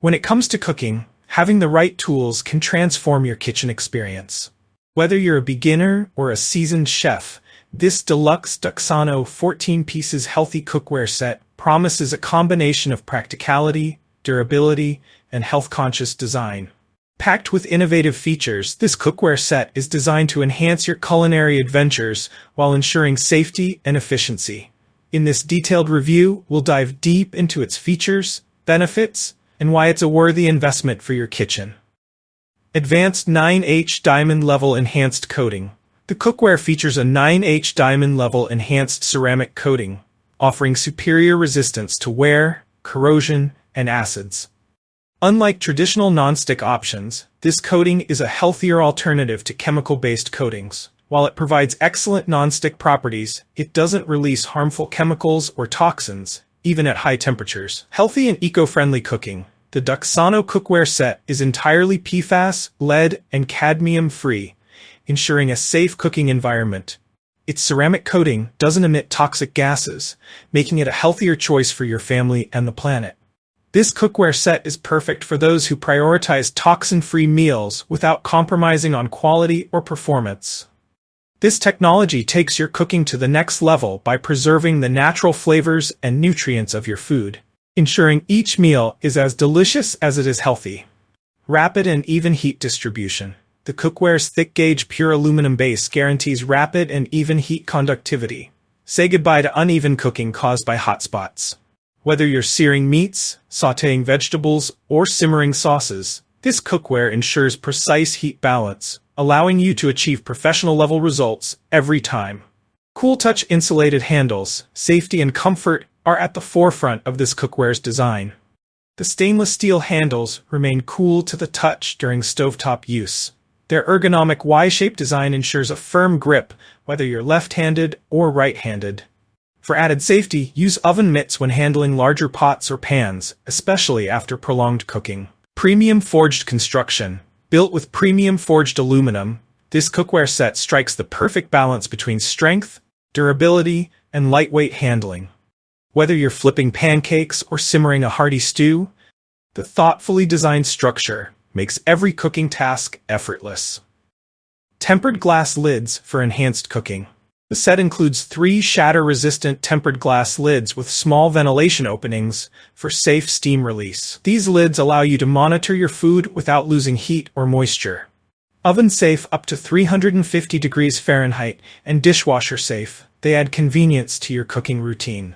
When it comes to cooking, having the right tools can transform your kitchen experience. Whether you're a beginner or a seasoned chef, this Deluxe Duxano 14 pieces healthy cookware set promises a combination of practicality, durability, and health-conscious design. Packed with innovative features, this cookware set is designed to enhance your culinary adventures while ensuring safety and efficiency. In this detailed review, we'll dive deep into its features, benefits, and why it's a worthy investment for your kitchen. Advanced 9H Diamond Level Enhanced Coating. The cookware features a 9H Diamond Level Enhanced Ceramic Coating, offering superior resistance to wear, corrosion, and acids. Unlike traditional nonstick options, this coating is a healthier alternative to chemical-based coatings. While it provides excellent nonstick properties, it doesn't release harmful chemicals or toxins, even at high temperatures. Healthy and eco-friendly cooking. The Duxano cookware set is entirely PFAS, lead, and cadmium-free, ensuring a safe cooking environment. Its ceramic coating doesn't emit toxic gases, making it a healthier choice for your family and the planet. This cookware set is perfect for those who prioritize toxin-free meals without compromising on quality or performance. This technology takes your cooking to the next level by preserving the natural flavors and nutrients of your food, ensuring each meal is as delicious as it is healthy. Rapid and even heat distribution. The cookware's thick-gauge pure aluminum base guarantees rapid and even heat conductivity. Say goodbye to uneven cooking caused by hot spots. Whether you're searing meats, sautéing vegetables, or simmering sauces, this cookware ensures precise heat balance, allowing you to achieve professional-level results every time. Cool touch insulated handles, safety and comfort are at the forefront of this cookware's design. The stainless steel handles remain cool to the touch during stovetop use. Their ergonomic Y-shaped design ensures a firm grip whether you're left-handed or right-handed. For added safety, use oven mitts when handling larger pots or pans, especially after prolonged cooking. Premium forged construction. Built with premium forged aluminum, this cookware set strikes the perfect balance between strength, durability, and lightweight handling. Whether you're flipping pancakes or simmering a hearty stew, the thoughtfully designed structure makes every cooking task effortless. Tempered glass lids for enhanced cooking. The set includes 3 shatter-resistant tempered glass lids with small ventilation openings for safe steam release. These lids allow you to monitor your food without losing heat or moisture. Oven-safe up to 350 degrees Fahrenheit and dishwasher-safe, they add convenience to your cooking routine.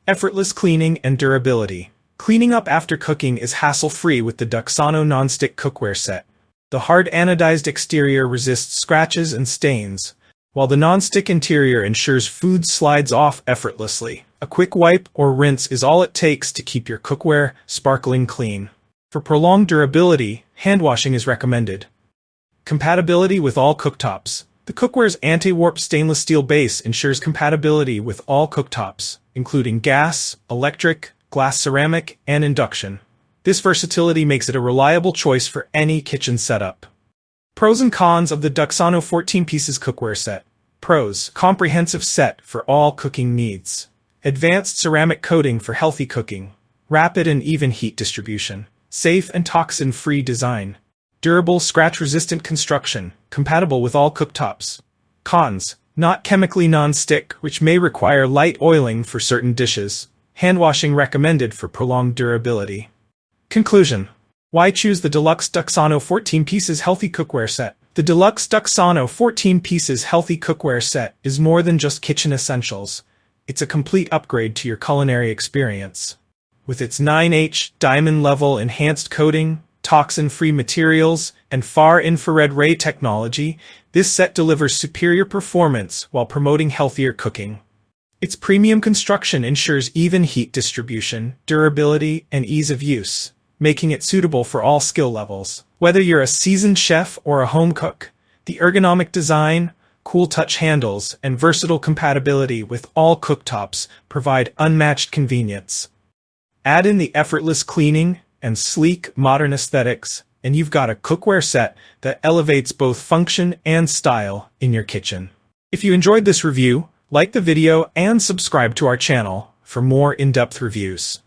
Effortless cleaning and durability. Cleaning up after cooking is hassle-free with the Duxano nonstick cookware set. The hard anodized exterior resists scratches and stains, while the nonstick interior ensures food slides off effortlessly. A quick wipe or rinse is all it takes to keep your cookware sparkling clean. For prolonged durability, hand washing is recommended. Compatibility with all cooktops. The cookware's anti-warp stainless steel base ensures compatibility with all cooktops, including gas, electric, glass ceramic, and induction. This versatility makes it a reliable choice for any kitchen setup. Pros and cons of the Duxano 14 pieces cookware set. Pros: comprehensive set for all cooking needs. Advanced ceramic coating for healthy cooking. Rapid and even heat distribution. Safe and toxin-free design. Durable scratch-resistant construction, compatible with all cooktops. Cons: not chemically non-stick, which may require light oiling for certain dishes. Hand washing recommended for prolonged durability. Conclusion: why choose the Deluxe Duxano 14 pieces healthy cookware set? The Deluxe Duxano 14 pieces healthy cookware set is more than just kitchen essentials. It's a complete upgrade to your culinary experience. With its 9H diamond level enhanced coating, toxin-free materials, and far-infrared ray technology, this set delivers superior performance while promoting healthier cooking. Its premium construction ensures even heat distribution, durability, and ease of use, making it suitable for all skill levels. Whether you're a seasoned chef or a home cook, the ergonomic design, cool touch handles, and versatile compatibility with all cooktops provide unmatched convenience. Add in the effortless cleaning and sleek, modern aesthetics, and you've got a cookware set that elevates both function and style in your kitchen. If you enjoyed this review, like the video and subscribe to our channel for more in-depth reviews.